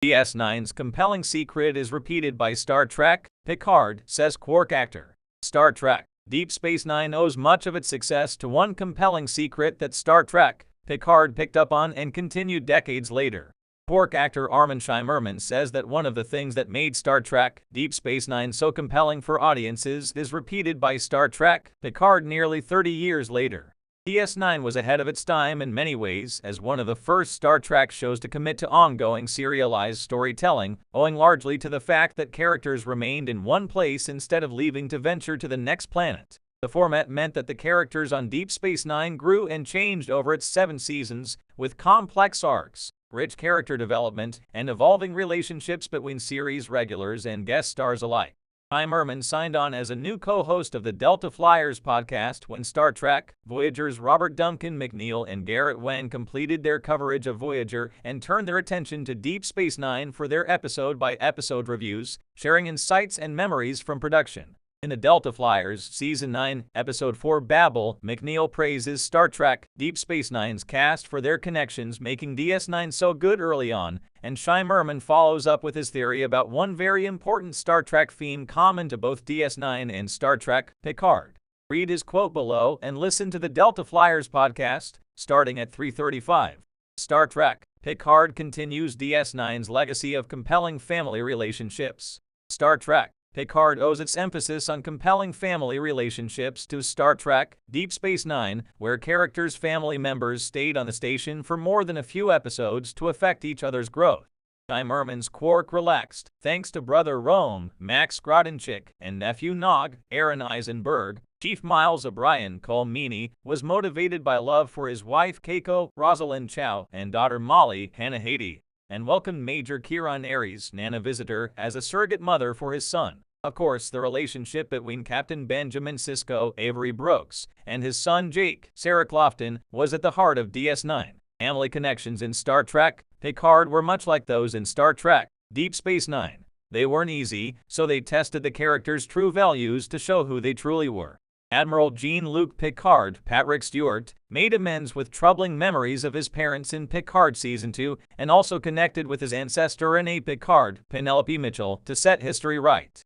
DS9's compelling secret is repeated by Star Trek, Picard, says Quark actor. Star Trek, Deep Space Nine owes much of its success to one compelling secret that Star Trek, Picard picked up on and continued decades later. Quark actor Armin Shimmerman says that one of the things that made Star Trek, Deep Space Nine so compelling for audiences is repeated by Star Trek, Picard nearly 30 years later. DS9 was ahead of its time in many ways as one of the first Star Trek shows to commit to ongoing serialized storytelling, owing largely to the fact that characters remained in one place instead of leaving to venture to the next planet. The format meant that the characters on Deep Space Nine grew and changed over its 7 seasons, with complex arcs, rich character development, and evolving relationships between series regulars and guest stars alike. Shimmerman signed on as a new co-host of the Delta Flyers podcast when Star Trek, Voyager's Robert Duncan McNeil and Garrett Wang completed their coverage of Voyager and turned their attention to Deep Space Nine for their episode-by-episode reviews, sharing insights and memories from production. In the Delta Flyers Season 9, Episode 4 Babel, McNeil praises Star Trek, Deep Space Nine's cast for their connections making DS9 so good early on, and Shimmerman follows up with his theory about one very important Star Trek theme common to both DS9 and Star Trek, Picard. Read his quote below and listen to the Delta Flyers podcast, starting at 3:35. Star Trek, Picard continues DS9's legacy of compelling family relationships. Star Trek, Picard owes its emphasis on compelling family relationships to Star Trek, Deep Space Nine, where characters' family members stayed on the station for more than a few episodes to affect each other's growth. Shimmerman's Quark relaxed, thanks to brother Rome, Max Grodenchik, and nephew Nog, Aaron Eisenberg. Chief Miles O'Brien Cole Meany was motivated by love for his wife Keiko, Rosalind Chow, and daughter Molly, Hannah Haiti, and welcomed Major Kieran Aries, Nana Visitor, as a surrogate mother for his son. Of course, the relationship between Captain Benjamin Sisko, Avery Brooks, and his son Jake, Sarah Clofton, was at the heart of DS9. Family connections in Star Trek, Picard were much like those in Star Trek, Deep Space Nine. They weren't easy, so they tested the characters' true values to show who they truly were. Admiral Jean-Luc Picard, Patrick Stewart, made amends with troubling memories of his parents in Picard Season 2 and also connected with his ancestor Rene Picard, Penelope Mitchell, to set history right.